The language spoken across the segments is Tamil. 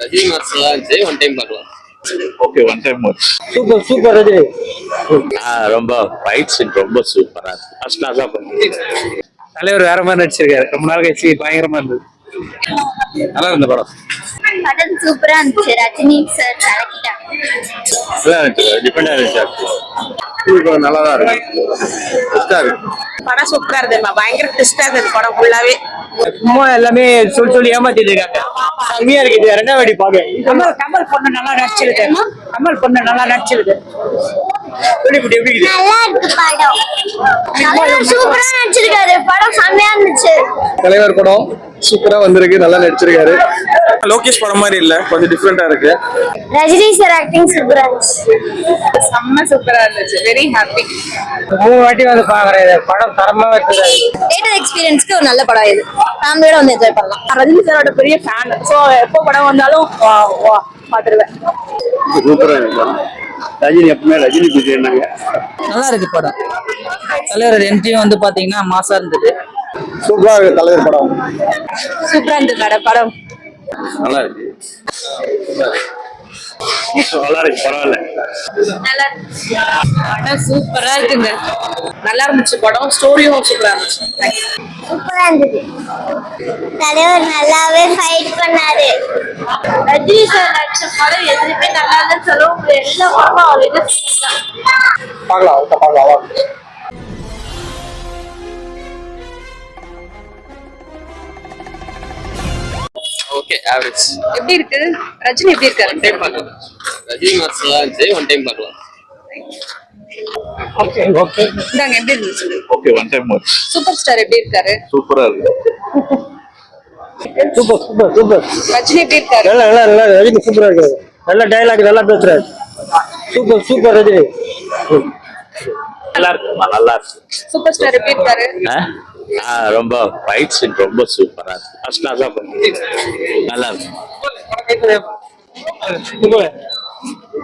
ரஜினி மாசம்லாம் இருந்துச்சு, ஒன் டைம் பார்க்கலாம். Okay, one time super super Rajini. ரொம்ப ஃபைட் சீன் ரொம்ப சூப்பரா இருக்கு. ஃபர்ஸ்ட் கிளாஸா பண்ணி தலைவர் வேற மாதிரி நடிச்சிருக்காரு. ரொம்ப நாள் கழிச்சு பயங்கரமா இருந்தது. நல்லா இருந்த படம். படம் சூப்பரா இருந்துச்சு. ரஜினி சார் கலக்கிட்டாங்க. நல்லா இருந்துச்சு. டிஃபரெண்டா இருந்துச்சு. நல்லா தான் இருக்கு. படம் சூப்பரா இருந்ததுமா. பயங்கர ட்விஸ்டா இருந்தது படம் ஃபுல்லாவே. சும்மா எல்லாமே சொல்லி ஏமாத்திட்டு இருக்காங்க. கம்மியா இருக்குது. ரெண்டாவது வாட்டி பாக்க. கமல் பொண்ணு நல்லா நடிச்சிருக்கு. கமல் பொண்ணு நல்லா நடிச்சிருக்கு. நல்லா இருக்கு படம். தலைவர் சூப்பரா நடிச்சிருக்காரு. படம் செம்மையா இருந்துச்சு. தலைவர் படம் சூப்பரா வந்திருக்கு. நல்லா நடிச்சிருக்காரு. லோகேஷ் படம் மாதிரி இல்ல, கொஞ்சம் டிஃபரெண்டா இருக்கு. ரஜினி சார் ஆக்டிங் சூப்பரா இருந்துச்சு. செம்ம சூப்பரா இருந்துச்சு. Very happy. 3 வாட்டி வந்து பாக்குறேன். படம் தரமா இருக்குது. தியேட்டர் எக்ஸ்பீரியன்ஸ்க்கு ஒரு நல்ல படம் இது. ஃபேமிலியோட வந்து என்ஜாய் பண்ணலாம். ரஜினி சாரோட பெரிய ஃபேன். சோ எப்போ படம் வந்தாலும் பாத்துருவேன். சூப்பரா இருக்கு. ரஜினி எப்பவுமே ரஜினி பிடிச்சிருந்தாங்க. நல்லா இருக்கு படம். தலைவர் என்ட்ரியும் வந்து பாத்தீங்கன்னா மாசா இருந்தது. சூப்பரா இருக்கு தலைவர் படம். சூப்பரா இருந்தது படம். நல்லா இருக்கு. நல்லா இருக்கு. பரவாயில்ல. படம் சூப்பரா இருக்குங்க. நல்லா இருந்துச்சு படம். ஸ்டோரியும் சூப்பரா இருந்துச்சு. சூப்பரா இருந்தது. தலைவர் நல்லாவே ஃபைட் பண்ணாரு. ரஜினி சார் நடிச்ச படம் எதுவுமே நல்லா இல்லைன்னு சொல்லுவோம். எல்லா படமும் அவருக்கு பார்க்கலாம். Okay, average. எப்படி இருக்கு? ரஜினி எப்படி இருக்காரு? ஒன் டைம் பார்க்கலாம். ரஜினி மாசம்லாம் இருந்துச்சு, ஒன் டைம் பார்க்கலாம். ஓகே. இந்தாங்க, எப்படி இருந்துச்சு? Okay, one time super star எப்படி இருக்காரு? சூப்பரா இருக்கு. சூப்பர். ரஜினி எப்படி இருக்காரு? நல்லா ரஜினி சூப்பரா இருக்காரு. நல்ல டயலாக் நல்லா பேசுறாரு. சூப்பர் ரஜினி. நல்லா இருக்கு. நல்லா இருக்கு. சூப்பர் ஸ்டார் எப்படி இருக்காரு? ரொம்ப ஃபைட் சீன் ரொம்ப சூப்பரா இருக்கு. ஃபர்ஸ்ட் கிளாஸா பண்ணி நல்லா இருக்கு.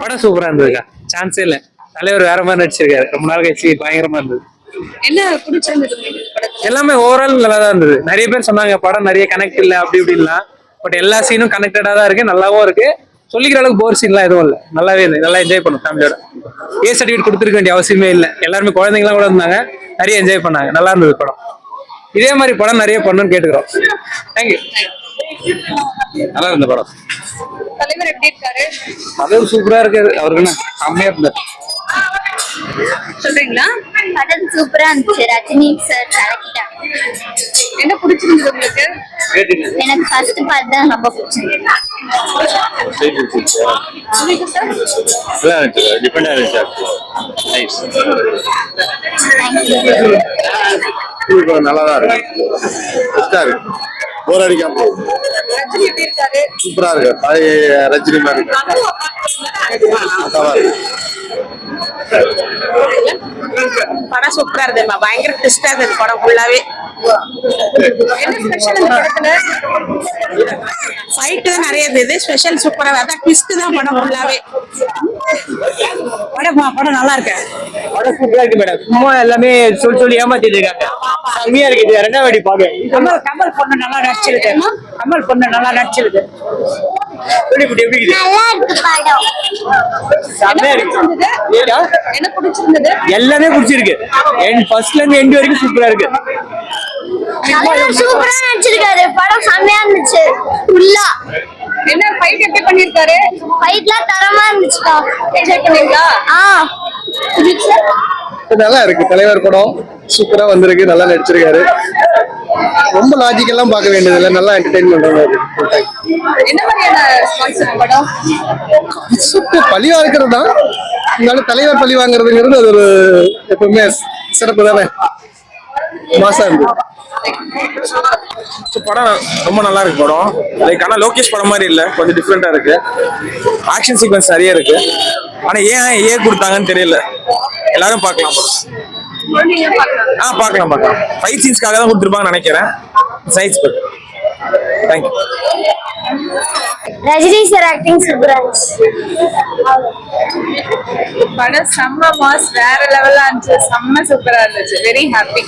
படம் சூப்பரா இருந்ததுக்கா. சான்ஸே இல்ல. தலைவர் வேற மாதிரி நடிச்சிருக்காரு. ரொம்ப நாள் கழிச்சு பயங்கரமா இருந்தது. என்ன பிடிச்சிருந்தது படத்துல? எல்லாமே ஓவரால் நல்லா தான் இருந்தது. நிறைய பேர் சொன்னாங்க படம் நிறைய கனெக்ட் இல்ல அப்படி இப்படின்லாம். பட் எல்லா சீனும் கனெக்டடா தான் இருக்கு. நல்லாவும் இருக்கு. சொல்லிக்கிற அளவுக்கு போர் சீன்லாம் எதுவும் இல்லை. நல்லாவே இல்லை. நல்லா என்ஜாய் பண்ணும் ஃபேமிலியோட. சர்டிஃபிகேட் கொடுத்துருக்க வேண்டிய அவசியமே இல்லை. எல்லாருமே குழந்தைங்களாம் கூட இருந்தாங்க. நிறைய என்ஜாய் பண்ணாங்க. நல்லா இருந்தது படம். இதே மாதிரி படம் நிறைய பண்ணணும்னு கேட்டுக்கிறோம். தேங்க்யூ. நல்லா இருந்த படம். தலைவர் எப்படி இருக்காரு? அதுவும் சூப்பரா இருக்காரு. அவருக்கு செம்மையா இருந்தார். சொல்றீங்களா? படம் சூப்பரா இருந்துச்சு. ரஜினி சார் கலக்கிட்டாங்க. என்ன பிடிச்சிருந்தது உங்களுக்கு? எனக்கு ஃபர்ஸ்ட் பார்ட் தான் ரொம்ப பிடிச்சிருந்தது. உங்களுக்கு சார்? நல்லா இருந்துச்சு. டிஃபரெண்டா இருந்துச்சு. நைஸ். நல்லா தான் இருக்கு. போர் அடிக்காம ரஜினி எப்படி இருக்காரு? சூப்பரா இருக்கு. ரஜினி மாதிரி இருக்கு. படம் சூப்பரா இருந்ததுமா. பயங்கர ட்விஸ்டா இருந்தது படம் ஃபுல்லாவே. என்ன ஸ்பெஷல் இந்த படத்துல? ஃபைட் தான் நிறைய இருந்தது. ஸ்பெஷல் சூப்பரா. அதான் ட்விஸ்ட் தான் படம் ஃபுல்லாவே. படம் நல்லா இருக்கு. படம் சூப்பரா இருக்கு மேடம். சும்மா எல்லாமே சொல்லி ஏமாத்திட்டு இருக்காங்க. கம்மியா இருக்குது. ரெண்டாவது வாட்டி பாக்க. கமல் பொண்ணு நல்லா நடிச்சிருக்கு. கமல் பொண்ணு நல்லா நடிச்சிருக்கு. எப்படி இருக்குது? நல்லா இருக்கு படம். செம்மையா இருக்கு. என்ன பிடிச்சிருந்தது? எல்லாமே பிடிச்சிருக்கு. ஃபர்ஸ்ட்ல இருந்து எண்ட் வரைக்கும் சூப்பரா இருக்கு. தலைவர் சூப்பரா நடிச்சிருக்காரு. படம் செம்மையா இருந்துச்சு. ஃபுல்லா என்ன ஃபைட் எப்படி பண்ணிருக்காரு? ஃபைட்லாம் தரமா இருந்துச்சுக்கா. என்ஜாய் பண்ணீங்களா? நல்லா இருக்கு. தலைவர் படம் சூப்பரா வந்திருக்கு. நல்லா நடிச்சிருக்காரு. ரொம்ப லாஜிக்கெல்லாம் பார்க்க வேண்டியது இல்லை. நல்லா என்டர்டைன்மெண்ட் இருக்கு. என்ன மாதிரியான கான்செப்ட் படம்? பழி வாங்குறது தான். இருந்தாலும் தலைவர் பழி வாங்குறதுங்கிறது அது ஒரு எப்பவுமே சிறப்பு தானே. மாசா இருக்கு. படம் ரொம்ப நல்லா இருக்கு. படம் லைக் ஆனா லோகேஷ் படம் மாதிரி இல்ல, கொஞ்சம் டிஃபரெண்டா இருக்கு. ஆக்ஷன் சீக்வன்ஸ் நிறைய இருக்கு. ஆனா ஏன் கொடுத்தாங்கன்னு தெரியல. எல்லாரும் பார்க்கலாம் படம். பார்க்கலாம். ஃபைட் சீன்ஸ்க்காக தான் கொடுத்துருப்பாங்கன்னு நினைக்கிறேன். Nice but thank you. Rajini sir acting சூப்பரா இருந்துச்சு. படம் செம்ம மாஸ். வேற லெவலா இருந்துச்சு. செம்ம சூப்பரா இருந்துச்சு. Very happy.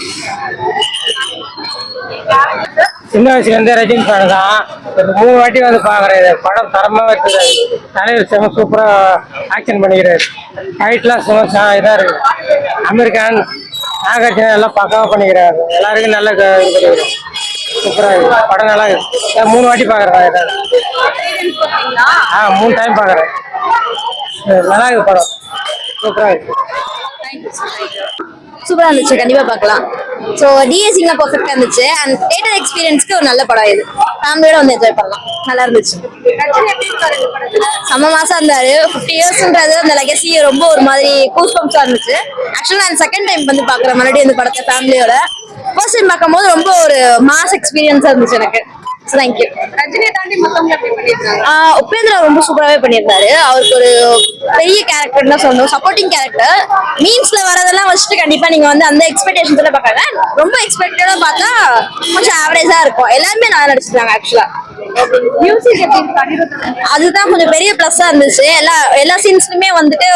சின்ன வயசுல இருந்தே ரஜினி ஃபேன் தான். ஒரு 3 வாட்டி வந்து பாக்குறேன். இது படம் தரமா இருக்குது. தலைவர் செம சூப்பரா ஆக்ஷன் பண்ணிக்கிறாரு. ஃபைட்லாம் செம இதா இருக்கு. அமெரிக்கன் நாகார்ஜுனா எல்லாம் பக்காவா பண்ணிக்கிறாரு. எல்லாருக்கும் நல்ல சூப்பரா இருக்கு. படம் நல்லா இருக்கு. 3 வாட்டி பாக்குறேன். 3 டைம் பாக்குறேன். நல்லா இருக்கு படம். சூப்பரா இருக்கு. சூப்பரா இருந்துச்சு, கண்டிப்பா பார்க்கலாம். ஸோ டிஎஸ்சிங்லாம் பர்ஃபெக்டா இருந்துச்சு. அண்ட் தியேட்டர் எக்ஸ்பீரியன்ஸ்க்கு ஒரு நல்ல படம் இது. ஃபேமிலியோட வந்து என்ஜாய் பண்ணலாம். நல்லா இருந்துச்சு. செம்ம மாசம் இருந்தாரு. 50 இயர்ஸ்ன்றது அந்த லெகசி ரொம்ப ஒரு மாதிரி கூஸ் பம்ப்ஸா இருந்துச்சு. ஆக்சுவலா நான் செகண்ட் டைம் வந்து பாக்குறேன் மறுபடியும் இந்த படத்தை ஃபேமிலியோட. ஃபர்ஸ்ட் டைம் பார்க்கும்போது ரொம்ப ஒரு மாஸ் எக்ஸ்பீரியன்ஸா இருந்துச்சு எனக்கு. தேங்க்யூ. ரஜினியை தாண்டி மத்தவங்க எப்படி பண்ணிருக்காங்க? உபேந்திரா ரொம்ப சூப்பராகவே பண்ணியிருந்தாரு. அவருக்கு ஒரு பெரிய கேரக்டர் தான் சொல்லணும், சப்போர்ட்டிங் கேரக்டர். மீம்ஸ்ல வரதெல்லாம் வச்சுட்டு கண்டிப்பா நீங்க வந்து அந்த எக்ஸ்பெக்டேஷன்ஸ்ல பார்க்காங்க. ரொம்ப எக்ஸ்பெக்டடா பார்த்தா கொஞ்சம் ஆவரேஜா இருக்கும். எல்லாருமே நல்லா நடிச்சிருக்காங்க ஆக்சுவலா. மியூசிக் எப்படி இருக்கு? அதுதான் கொஞ்சம் பெரிய பிளஸ்ஸா இருந்துச்சு. எல்லா சீன்ஸ்லுமே வந்துட்டு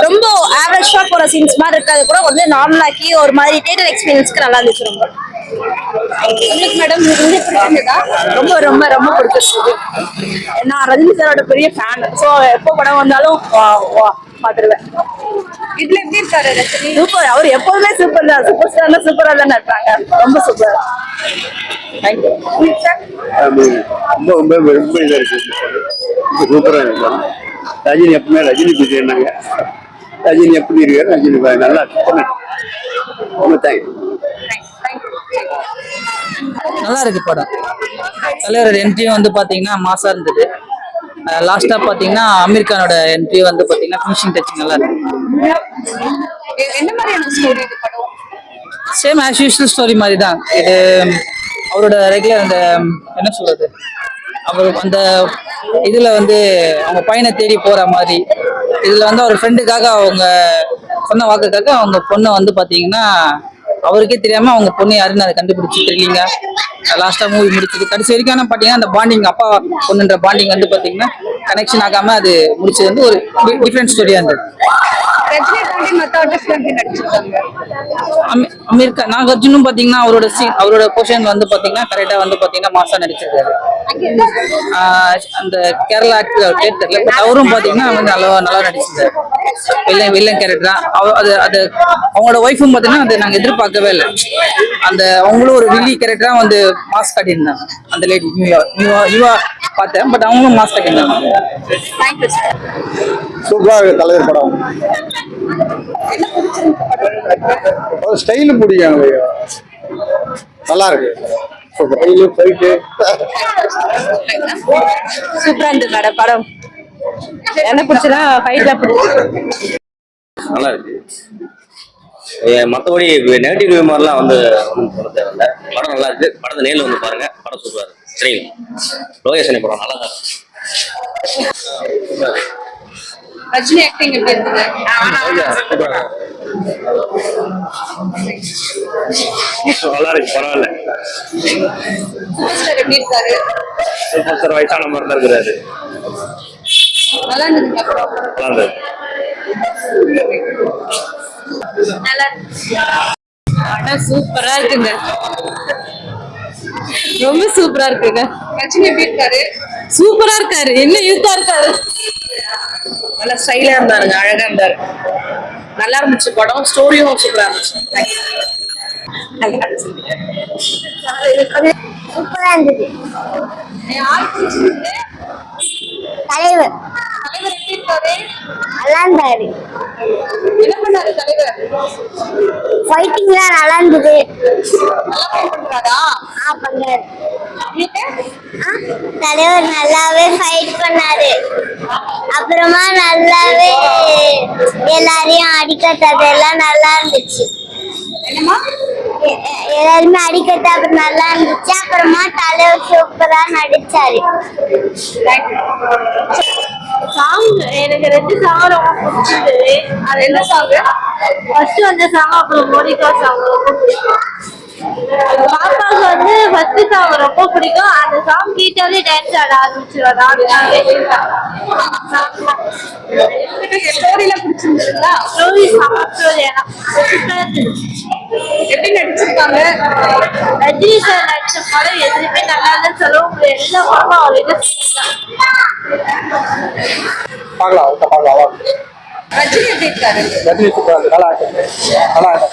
ரொம்ப ஆவரேஜா போற சீன்ஸ் மாதிரி இருக்காது கூட வந்து நார்மலாக்கி ஒரு மாதிரி தியேட்டர் எக்ஸ்பீரியன்ஸ்க்கு நல்லா இருந்துச்சு. ரொம்ப உங்களுக்கு மேடம் இது வந்து பிடிச்சிருந்ததா? ரொம்ப ரொம்ப ரொம்ப பிடிச்சிருக்கு. நான் ரஜினி சாரோட பெரிய ஃபேன். ஸோ எப்போ படம் வந்தாலும் பாத்துருவேன். இதுல எப்படி இருக்காரு ரஜினி? சூப்பர். அவர் எப்போதுமே சூப்பர் தான். சூப்பர் ஸ்டார்னா சூப்பரா தான் இருப்பாங்க. ரொம்ப சூப்பர். தேங்க்யூ. ரொம்ப ரொம்ப ரொம்ப இதாக இருக்கு. சூப்பராக இருக்கு. ரஜினி எப்பவுமே ரஜினி பேசியிருந்தாங்க. ரஜினி எப்படி இருக்காரு? ரஜினி நல்லா இருக்கு. ரொம்ப தேங்க்யூ. நல்லா இருக்கு படம். தலைவர் என்ட்ரியும் வந்து பாத்தீங்கன்னா மாசா இருந்தது. லாஸ்டா பாத்தீங்கன்னா அமீர் கானோட என்ட்ரி வந்து பாத்தீங்கன்னா ஃபினிஷிங் டச் நல்லா இருக்கு. என்ன மாதிரியான ஸ்டோரி இது படம்? சேம் ஆஸ் யூஷுவல் ஸ்டோரி மாதிரி தான் இது. அவரோட ரெகுலர் அந்த என்ன சொல்றது, அவர் அந்த இதுல வந்து அவங்க பையனை தேடி போற மாதிரி. இதுல வந்து அவர் ஃப்ரெண்டுக்காக அவங்க சொன்ன வாக்குக்காக அவங்க பொண்ணை வந்து பாத்தீங்கன்னா அவருக்கே தெரியாம அவங்க பொண்ணு யாருன்னு அதை கண்டுபிடிச்சு தெரியலீங்க. லாஸ்டா மூவி முடிச்சது. கடைசி வரைக்கும் ஆனா பாத்தீங்கன்னா அந்த பாண்டிங் அப்பா பொண்ணுன்ற பாண்டிங் வந்து பாத்தீங்கன்னா கனெக்ஷன் ஆகாம அது முடிச்சது வந்து ஒரு டிஃப்ரெண்ட் ஸ்டோரியா இருந்தது. ரஜினி தாண்டி மத்த ஆர்டிஸ்ட் எப்படி நடிச்சிருக்காங்க? அமீர் கான் நாகார்ஜுனும் பாத்தீங்கன்னா அவரோட போர்ஷன் வந்து பாத்தீங்கன்னா கரெக்டா வந்து பாத்தீங்கன்னா மாசா நடிச்சிருக்காரு. அந்த கேரளா ஆக்டர் தெரியல, பட் அவரும் பாத்தீங்கன்னா வந்து நல்லா நடிச்சிருக்காரு. வில்லன் கேரக்டர் தான். அது அவங்களோட ஒய்ஃபும் பாத்தீங்கன்னா அது நாங்க எதிர்பார்க்கவே இல்லை. அந்த அவங்களும் ஒரு வில்லி கேரக்டரா வந்து மாஸ்க் காட்டியிருந்தாங்க. அந்த லேடி நியூவா பார்த்தேன், பட் அவங்களும் மாஸ்க் காட்டியிருந்தாங்க. சூப்பராக இருக்கு தலைவர் படம். ஸ்டைலு பிடிக்கும். நல்லா இருக்கு. சூப்பரா இருந்தது மேடம் படம். என்ன பிடிச்சதா? ஃபைட்லாம் பிடிச்சி நல்லா இருக்கு. மற்றபடி நெகட்டிவ் ரிவ்யூ மாதிரிலாம் வந்து ஒன்றும் சொல்ல தேவையில்லை. படம் நல்லா இருக்கு. படத்தை நேரில் வந்து பாருங்க. படம் சூப்பராக இருக்கு. சரிங்க. லோகேஷனை படம் நல்லா தான் இருக்கு. ரஜினி ஆக்டிங் எப்படி இருக்குது? நல்லா இருக்கு. பரவாயில்ல. சூப்பர் ஸ்டார் எப்படி இருக்காரு? சூப்பர் ஸ்டார் வயசான மாதிரி தான் இருக்கிறாரு. நல்லா இருந்ததுங்க படம். நல்லா இருந்தது. படம் சூப்பரா இருக்குங்க. ரொம்ப சூப்பரா இருக்குங்க. ரஜினி எப்படி இருக்காரு? சூப்பரா இருக்காரு. என்ன யூத்தா இருக்காரு. நல்லா ஸ்டைலா இருந்தாருங்க. அழகா இருந்தாரு. நல்லா இருந்துச்சு படம். ஸ்டோரியும் சூப்பரா இருந்துச்சு. சூப்பரா இருந்தது. தலைவர் தலைவர் எப்படி இருக்காரு? நல்லா இருந்தாரு. என்ன பண்ணாரு தலைவர்? ஃபைட்டிங்லாம் நல்லா இருந்தது. நல்லா ஃபைட் பண்றாரா? பண்ணாரு. தலைவர் நல்லாவே ஃபைட் பண்ணாரு. அப்புறமா நல்லாவே எல்லாரையும் அடிக்கட்டதெல்லாம் நல்லா இருந்துச்சு. எல்லாருமே அடிக்கட்ட அப்புறம் நல்லா இருந்துச்சு. அப்புறமா தலைவர் சூப்பரா நடிச்சாரு. சாங் எனக்கு 2 சாங் ரொம்ப பிடிச்சது. அது என்ன சாங்? ஃபர்ஸ்ட் வந்த சாங், அப்புறம் மோனிகா சாங் ரொம்ப பிடிக்கும். பாப்பாவுக்கு வந்து ஃபர்ஸ்ட் சாங் ரொம்ப பிடிக்கும். அந்த சாங் கேட்டாலே டான்ஸ் ஆட ஆரம்பிச்சிருவாங்க. ஸ்டோரிலாம் பிடிச்சிருந்துச்சுங்களா? ஸ்டோரி ஸ்டோரி எப்படி நடிச்சிருக்காங்க? ரஜினி சார் நடிச்ச படம் எதுவுமே நல்லா இல்லைன்னு சொல்ல முடியாது. எல்லா படமும் அவர் இது ரஜினி எப்படி இருக்காரு? ரஜினி சூப்பரா இருக்கு. நல்லா இருக்கு. நல்லா இருக்கு.